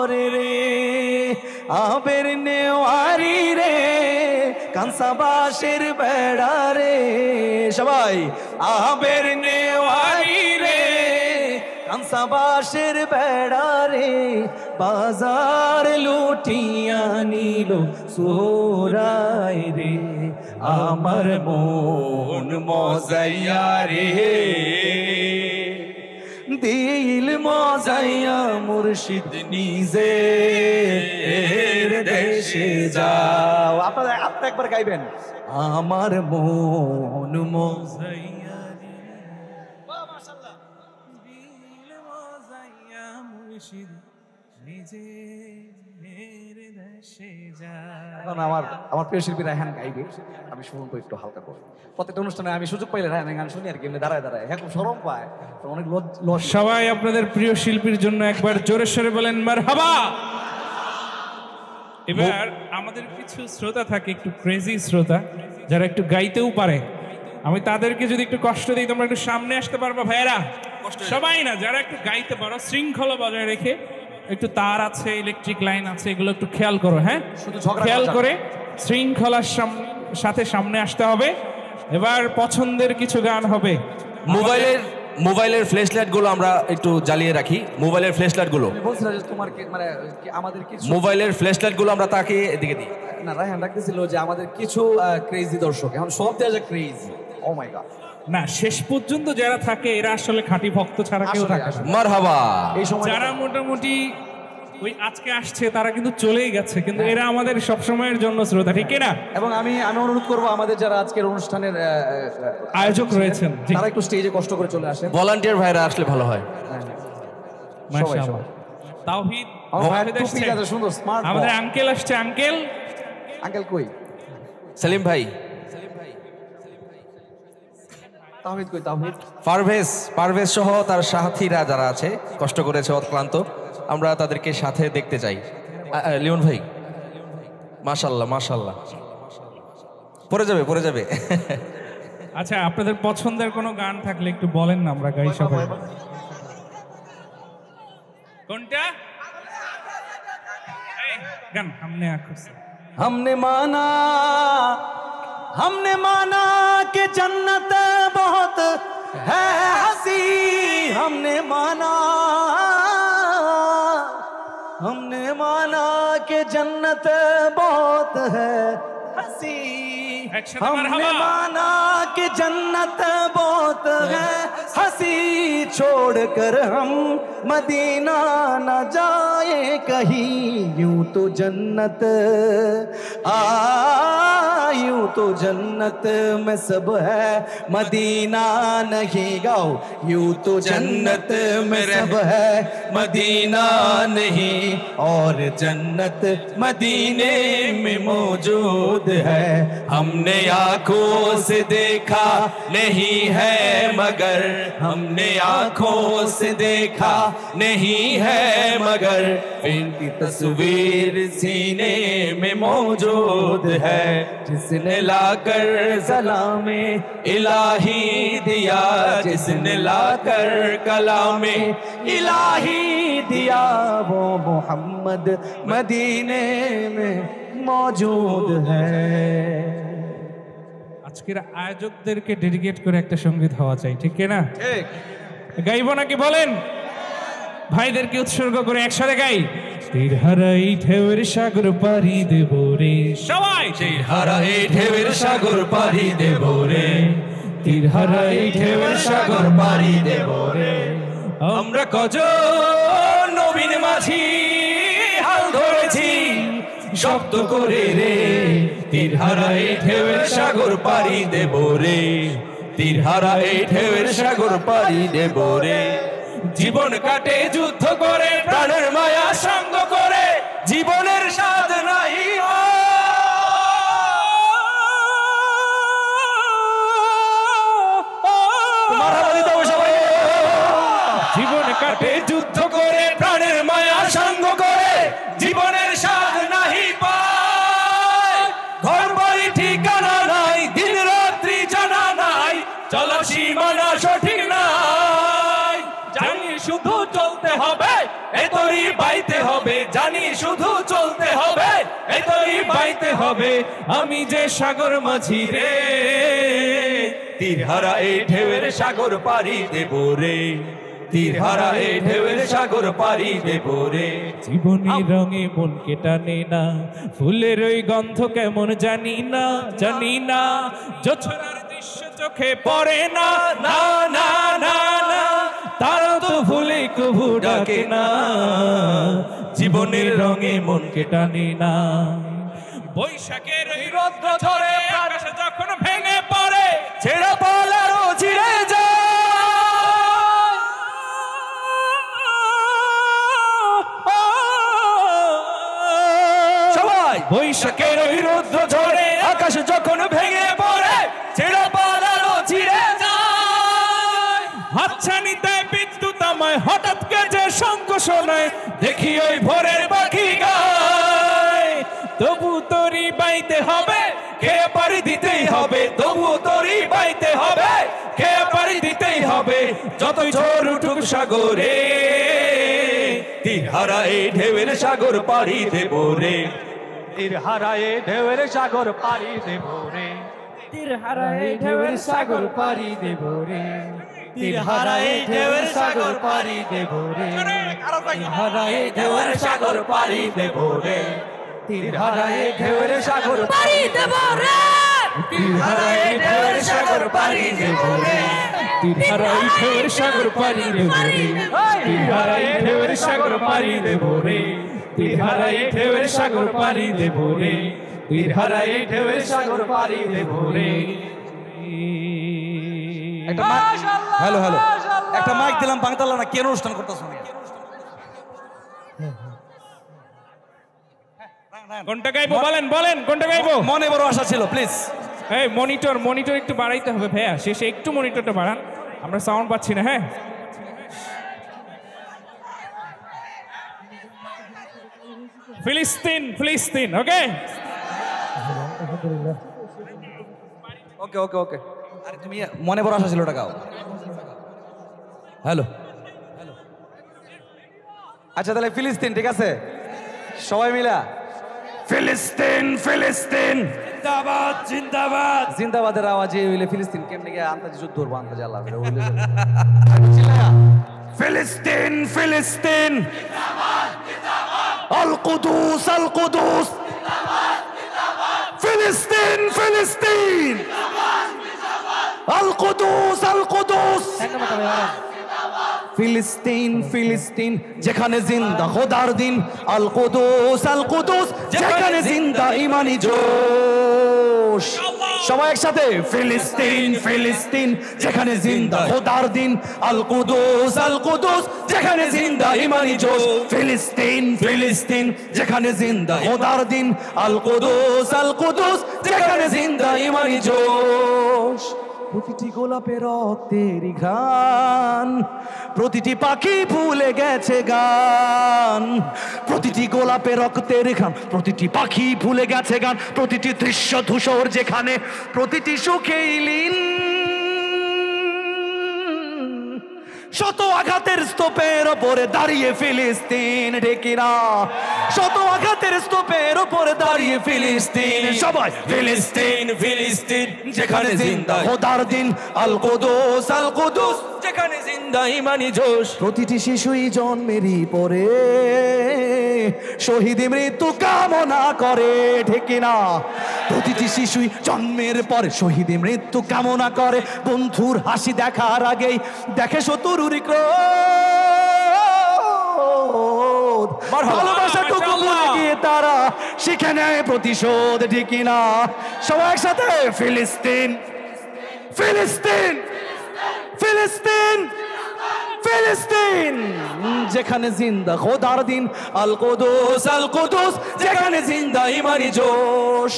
করে রে আবের নেওয়ারি রে কাঁসা বাঁশের বেড়া রে সবাই আবের নেওয়ারি রে কাঁসা বাঁশের বেড়া রে বাজার লুটিয়া নিল সোহরায় রে আমার মন মজাইয়া রে দিল মজাইয়া মুর্শিদ নিজে দেশে যাও আপনারা একবার গাইবেন আমার মন মজাইয়া রে বাহ মাশাআল্লাহ দিল মজাইয়া মুর্শিদ নিজে দেশে যাও আমার প্রিয় শিল্পী রায়হান গাইবে আমি শুনবো একটু হালকা করে প্রত্যেকটা অনুষ্ঠানে আমি সুযোগ পাইলে রায়হান গান শুনি আর কি দাঁড়ায় দাঁড়ায় হ্যাঁ খুব শরম পায় অনেক সবাই আপনাদের প্রিয় শিল্পীর জন্য একবার জোরে সোরে বলেন মারহাবা। এবার আমাদের কিছু শ্রোতা থাকে একটু ক্রেজি শ্রোতা যারা একটু গাইতেও পারে আমি তাদেরকে যদি একটু কষ্ট দিই তোমরা একটু সামনে আসতে পারবা ভাইয়েরা সবাই না যারা একটু গাইতে পারো শৃঙ্খলা বজায় রেখে একটু তার আছে ইলেকট্রিক লাইন আছে এগুলো একটু খেয়াল করো হ্যাঁ খেয়াল করে শৃঙ্খলার সাথে সামনে আসতে হবে। এবার পছন্দের কিছু গান হবে মোবাইলের ফ্ল্যাশ লাইট গুলো আমরা একটু জ্বালিয়ে রাখি মোবাইলের ফ্ল্যাশ লাইট গুলো মোবাইলের ফ্ল্যাশ লাইট গুলো আমরা তাকে এদিকে দিই না রায়হান রাখতেছিল যে আমাদের কিছু ক্রেজি দর্শক এখন সব দেওয়া যায় ক্রেজি ও মাই গড না শেষ পর্যন্ত যারা থাকে এরা আসলে খাঁটি ভক্ত ছাড়া কেউ থাকে না মারহাবা এই সময় যারা মোটামুটি ওই আজকে আসছে তারা কিন্তু চলেই গেছে কিন্তু এরা আমাদের সব সময়ের জন্য শ্রোতা ঠিক না এবং আমি অনুরোধ করব আমাদের যারা আজকের অনুষ্ঠানের আয়োজক রয়েছেন তারা একটু স্টেজে কষ্ট করে চলে আসেন ভলান্টিয়ার ভাইরা আসলে ভালো হয় মাশাআল্লাহ তাওহীদ সুন্দর স্মার্ট আমাদের আঙ্কেল আসছে আঙ্কেল কই সেলিম ভাই তাওহীদ কই তাওহীদ পারভেজ সহ তার সাথীরা যারা আছে কষ্ট করেছে অক্লান্ত আমরা তাদেরকে সাথে দেখতে চাই লিওন ভাই মাশাআল্লাহ মাশাআল্লাহ পড়ে যাবে আচ্ছা আপনাদের পছন্দের কোনো গান থাকলে একটু বলেন না আমরা গাই সবাই কোনটা এই গান हमने माना कि जन्नत बहुत है हंसी हमने माना कि जन्नत बहुत है हंसी हमने माना कि जन्नत बहुत है हंसी छोड़कर हम मदीना न जाए कहीं यूं तो जन्नत यूं तो जन्नत में सब है मदीना नहीं गाओ यूं तो जन्नत में सब है मदीना नहीं और जन्नत मदीने में मौजूद है हमने आंखों से देखा नहीं है मगर हमने आंखों से देखा नहीं है मगर इनकी तस्वीर सीने में मौजूद है जिसने लाकर सलामे इलाही दिया जिसने लाकर कलामे इलाही दिया वो मोहम्मद मदीने में मौजूद है। আজকের আয়োজকদেরকে ডেডিকেট করে একটা সঙ্গীত হওয়া চাই ঠিক না ঠিক গাইবো নাকি বলেন ভাইদেরকে উৎসর্গ করে একসাথে গাই তীর হারাই ঢেউয়ের সাগর পাড়ি দেব রে সবাই তীর হারাই ঢেউয়ের সাগর পাড়ি দেব রে তীর হারাই ঢেউয়ের সাগর পাড়ি দেব রে আমরা কজন নবীন মাঝি হাল ধরেছি শব্দ করে রে তীর হারাই ঢেউয়ের সাগর পাড়ি দেব রে তীর হারাই ঢেউয়ের সাগর পাড়ি দেব রে জীবন কাটে যুদ্ধ করে প্রাণের মায়া সঙ্গ করে জীবনের স্বাদ নাই জীবন কাটে যুদ্ধ করে প্রাণের মায়া সঙ্গ করে জীবনের স্বাদ নাহি পায় ঘর বাড়ি ঠিকানা নাই দিন রাত্রি জানা নাই চলা সীমানা সঠিক নাই জানি শুধু চলতে হবে এ তরি হবে আমি যে সাগর মাঝি রে তীরহারা এই ঢেউয়ের সাগর পাড়ি দেব রে তীরহারা এই ঢেউয়ের সাগর পাড়ি দেব রে জীবনের রঙে মনকে টানে না ফুলের ওই গন্ধ কেমন জানি না জোছনার দৃশ্য চোখে পড়ে না না না না না তারা তো ভুলে কবু ডাকে না জীবনের রঙে মনকে টানে না বৈশাখের ওই রৌদ্র ঝরে আকাশে যখন ভেঙে পড়ে ছেড়া পালারও ছিঁড়ে যায় সবাই বৈশাখের ওই রৌদ্র ঝরে আকাশ যখন ভেঙে পড়ে ছেড়া পালারও ছিঁড়ে যায় হাতছানিতে বিদ্যুৎ আমায় হঠাৎ গেছে শঙ্খ শোনায় দেখি ওই ভোরের পাখি গায় তবু তোরই বাইতে হবে খেয়ে পাড়ি দিতেই হবে তবু তোরই বাইতে হবে খেয়ে পাড়ি দিতেই হবে যতই ঝড় উঠুক সাগরে তীরহারা এই ঢেউয়ের সাগর পাড়ি দেব রে তীরহারা এই ঢেউয়ের সাগর পাড়ি দেব রে তীরহারা এই ঢেউয়ের সাগর পাড়ি দেব রে তীরহারা এই ঢেউয়ের সাগর পাড়ি দেব রে তীরহারা এই ঢেউয়ের সাগর পাড়ি দেব রে তীরহারা এই ঢেউয়ের সাগর পাড়ি দেব রে তীরহারা এই ঢেউয়ের সাগর পাড়ি দেব রে তীরহারা এই ঢেউয়ের সাগর পাড়ি দেব রে তীরহারা এই ঢেউয়ের সাগর পাড়ি দেব রে তীরহারা এই ঢেউয়ের সাগর পাড়ি দেব রে তীরহারা এই ঢেউয়ের সাগর পাড়ি দেব রে হ্যালো হ্যালো একটা মাইক দিলাম বাংতালা না কেন অনুষ্ঠান করতেছ কোনটা গাইবো বলেন বলেন কোনটা গাইবো মনে বড় আশা ছিল প্লিজ এই মনিটর একটু বাড়াইতে হবে ভাইয়া শেষে একটু মনিটরটা বাড়ান আমরা সাউন্ড পাচ্ছি না হ্যাঁ ফিলিস্তিন ওকে ওকে ওকে ওকে আরে তুমি মনে বড় আশা ছিল ওটা গাও হ্যালো আচ্ছা তাহলে ফিলিস্তিন ঠিক আছে সবাই মিলা ফিলিস্তিন জিন্দাবাদ জিন্দাবাদের আওয়াজে হইলে ফিলিস্তিন কেমনে গিয়ে আন্তর্জাতিক যুদ্ধ করবো আন্তর্জাতিক আল্লাহ ফিলিস্তিন আল কুদুস ফিলিস্তিন আল কুদুস ফিলিস্তিন যেখানে জিন্দা খোদার দিন আল কুদুস যেখানে জিন্দা ইমানি জোশ সবাই একসাথে ফিলিস্তিন যেখানে জিন্দা খোদার দিন আল কুদুস যেখানে জিন্দা ইমানি জোশ ফিলিস্তিন যেখানে জিন্দা খোদার দিন আল কুদুস যেখানে জিন্দা ইমানি জোশ প্রতিটি গোলাপে রক্তের ঘ্রাণ প্রতিটি পাখি ভুলে গেছে গান প্রতিটি গোলাপে রক্তের ঘ্রাণ প্রতিটি পাখি ভুলে গেছে গান প্রতিটি দৃশ্য ধূসর যেখানে প্রতিটি সুখেই লীন শত আঘাতের স্তূপের ওপরে দাঁড়িয়ে ফিলিস্তিন ঢেকিনা শত আঘাতের স্তূপের ওপরে দাঁড়িয়ে ফিলিস্তিন সবাই ফিলিস্তিন যেখানে জিন্দা খোদার দিন আল কুদুস যেখানে জিন্দা ইমানি জোশ প্রতিটি শিশুই জন্মেরই পরে শহীদ মৃত্যু কামনা করে ঢেকিনা প্রতিটি শিশুই জন্মের পরে শহীদ মৃত্যু কামনা করে বন্ধুর হাসি দেখার আগেই দেখে শত্রুর ক্রোধ ভালোবাসাটুকু ভুলে গিয়ে তারা শিখে নেয় প্রতিশোধ ঠিক না সবাই একসাথে ফিলিস্তিন যেখানে জিন্দা খোদার দিন আল কুদুস যেখানে জিন্দা ইমানি জোশ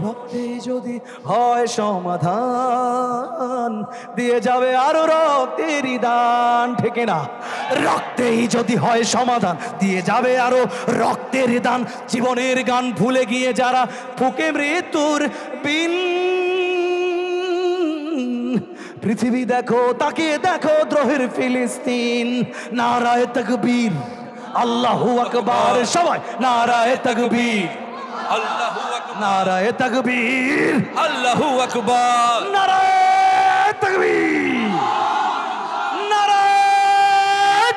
রক্তে যদি হয় সমাধান দিয়ে যাবে আরো রক্তেরই দান ঠিক না রক্তেই যদি হয় সমাধান দিয়ে যাবে আরো রক্তের দান জীবনের গান ভুলে গিয়ে যারা ফুকে মৃত্যুর বিন পৃথিবী দেখো তাকিয়ে দেখো দ্রোহের ফিলিস্তিন নারায়ে তাকবীর আল্লাহু আকবার সবাই নারায়ে তাকবীর আল্লাহু আকবার নারায়ে তাকবীর আল্লাহু আকবার নারায়ে তাকবীর নারায়ে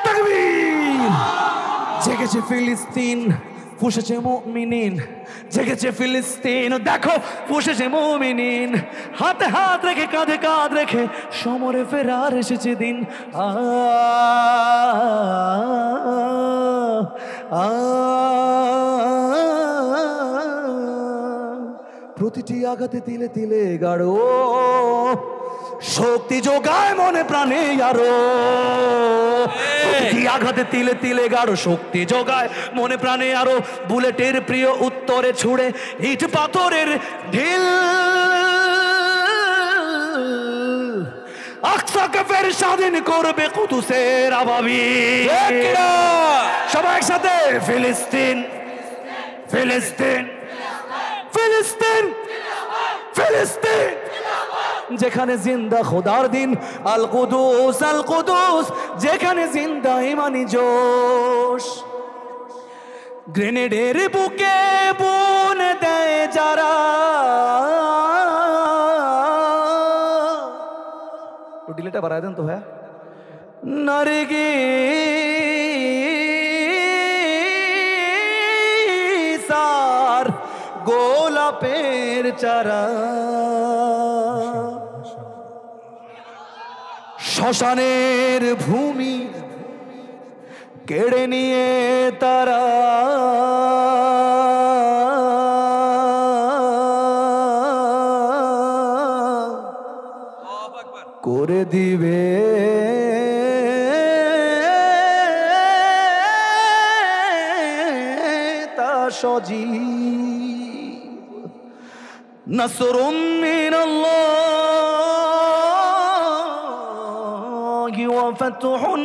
তাকবীর জেগেছে ফিলিস্তিন পুষেছে মুমিনিন জেগেছে ফিলিস্তিন দেখো পুষেছে মুমিনিন হাতে হাত রেখে কাঁধে কাঁধ রেখে সমরে ফেরার এসেছে দিন আ আ প্রতিটি আঘাতে তিলে তিলে গাঢ় শক্তি যোগায় মনে প্রাণে আরো প্রতিটি আঘাতে তিলে তিলে গাঢ় শক্তি যোগায় মনে প্রাণে আরো বুলেটের প্রিয় উত্তরে ছুড়ে ইট পাথরের ঢিল আকসাকে ফের স্বাধীন করবে কুদুসের আবাবিল সবাই একসাথে ফিলিস্তিন ফিলিস্তিন ফিলিস্তিন ফিলিস্তিন যেখানে জিন্দা খোদার দিন আল কুদুস যেখানে জিন্দা ইমানি জোশ গ্রেনেডের বুকে বুন দেয় যারা তো ডিলেটা বাড়ায় দেন তো ভাই নারগি সার গোলাপের চারা শ্মশানের ভূমি কেড়ে নিয়ে তারা করে দিবে তা সজীব নাসরুম মিনাল্লাহি ওয়া ফাতহুন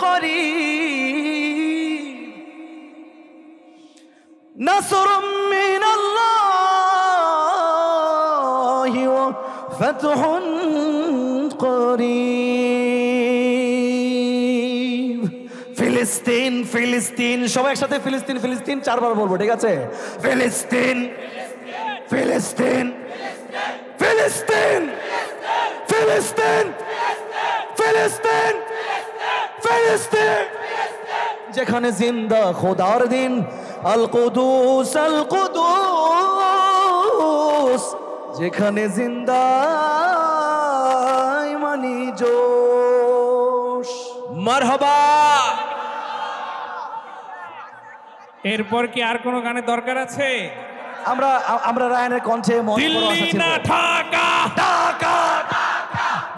করিব নাসরুম মিনাল্লাহি ওয়া ফাতহুন করিব ফিলিস্তিন ফিলিস্তিন সবাই একসাথে ফিলিস্তিন ফিলিস্তিন চারবার বলবো ঠিক আছে ফিলিস্তিন ফিলিস্তিন ফিলিস্তিন ফিলিস্তিন ফিলিস্তিন ফিলিস্তিন যেখানে জিন্দা খোদার দিন আল কুদুস যেখানে জিন্দা ইমানি জোশ মারহাবা এরপর কি আর কোনো গানের দরকার আছে? আমরা আমরা রায়নের কণ্ঠে দিল্লি না ঢাকা ঢাকা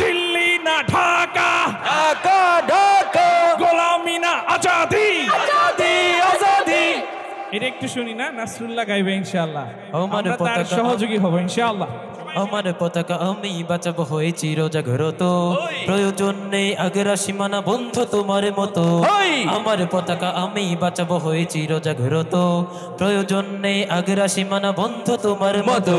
দিল্লি না ঢাকা ঢাকা ঢাকা গোলামি না আজাদি আজাদি আজাদি এটা একটু শুনি না নাসরুল্লাহ গাইবে ইনশাআল্লাহ আমার আমরা তার পতাকা- সহযোগী হব ইনশাআল্লাহ আমার পতাকা আমি বাঁচাবো হয়ে চিরজাগ্রত প্রয়োজন নেই আগেরা সীমানা বন্ধু তোমার মতো ওই! আমার পতাকা আমি বাঁচাবো হয়ে চিরজাগ্রত প্রয়োজন নেই আগেরা সীমানা বন্ধু তোমার মতো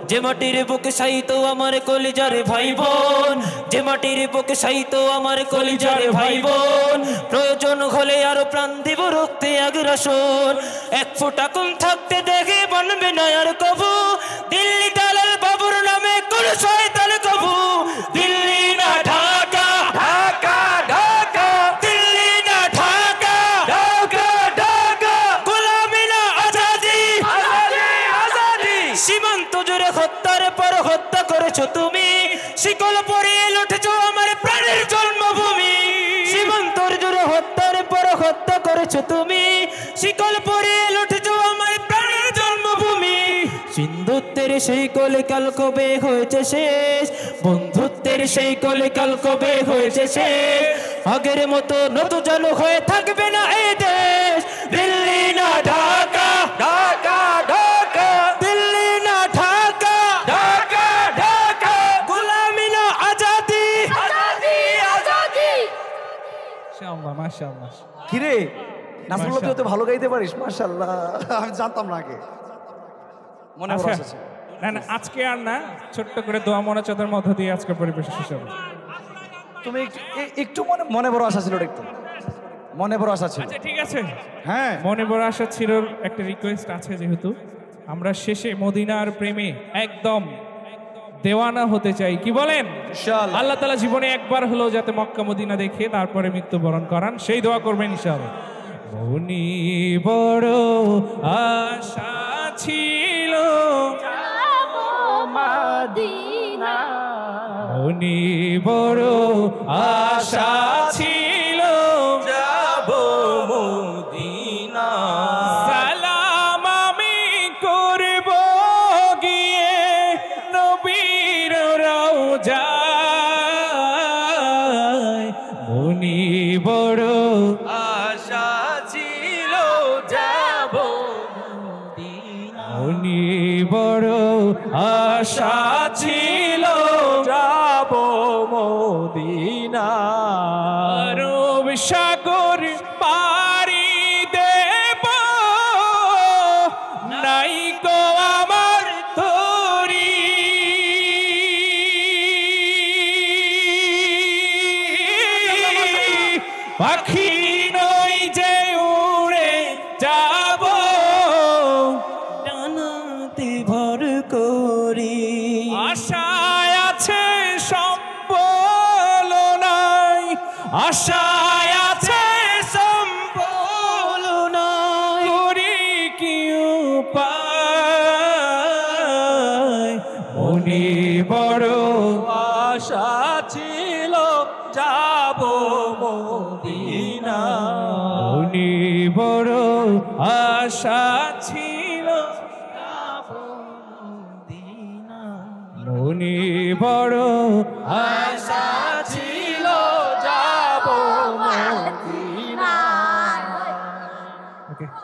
যে মাটির বুকে সাইতো আমার কলিজার ভাই বোন যে মাটির বুকে সাইতো আমার কলিজার ভাই বোন প্রয়োজন হলে আরো প্রাণ দিব রক্তে আগ্রাসন এক ফোঁটা কম থাকতে দেখে বনবে না আর কবু দিল্লি দালাল বাবুর নামে কোন শয়তান কবু দিল্লি না ঢাকা ঢাকা ঢাকা দিল্লি না ঢাকা ঢাকা ঢাকা গোলামি না আজাদি আজাদি আজাদি সীমান্ত জুড়ে হত্যার পর হত্যা করেছো তুমি শিকল পরিয়ে লুটেছো আমার প্রাণের জন্মভূমি সীমান্তর জুড়ে হত্যার পর হত্যা করেছো তুমি শিকল পরিয়ে লুটেছো আমার প্রাণের জন্মভূমি সিন্ধুত্বের সেই কলে কাল কবে হয়েছে শেষ বন্ধুত্বের সেই কলে কাল কবে হয়েছে শেষ আগের মতো নতুন চালু হয়ে থাকবে না এই দেশ দিল্লি না ঢাকা ঢাকা ঢাকা দিল্লি না ঢাকা ঢাকা ঢাকা গোলামি না আজাদি আজাদি আজাদি ইনশাআল্লাহ মাশাআল্লাহ কিরে নাসরুল্লাহ তুই তো ভালো গাইতে পারিস মাশাআল্লাহ আমি জানতাম না আগে মনে পড়ে আচ্ছা আসছে না না আজকে আর না ছোট্ট করে দোয়া মোনাজাতের মধ্য দিয়ে আজকে পরিবেশ শেষ হবে তুমি একটু মনে বড় আশা ছিল একটু মনে বড় আশা ছিল আচ্ছা ঠিক আছে হ্যাঁ মনে বড় আশা ছিল একটা রিকোয়েস্ট আছে যেহেতু আমরা শেষে মদিনার প্রেমে একদম দেওয়ানা হতে চাই, কি বলেন? ইনশাআল্লাহ। আল্লাহ তাআলা জীবনে একবার হলো যাতে মক্কা মদিনা দেখে তারপরে মৃত্যুবরণ করান, সেই দোয়া করবেন ইনশাআল্লাহ। মনি বড় আশা ছিল মদিনা, মনি বড় আশা ছিল যাব মদিনা, সালাম আমি করব গিয়ে নবীর রওজায়। মনি বড় আশা ছিল যাব মদিনা, মনি বড় আশা ছিল যাব মদিনা, আরব সাগর পাড়ি দেব নাই গো আমার তরি, পাখি নই যে উড়ে যাব ডানাতে ভর করি, আশায় আছে সম্বল নাই, আশায় আছে সম্বল নাই, করি কি উপায়। মনি বড় আশা ছিল যাব মদিনা, মনি বড় আশা ছিল, মনি বড় আশা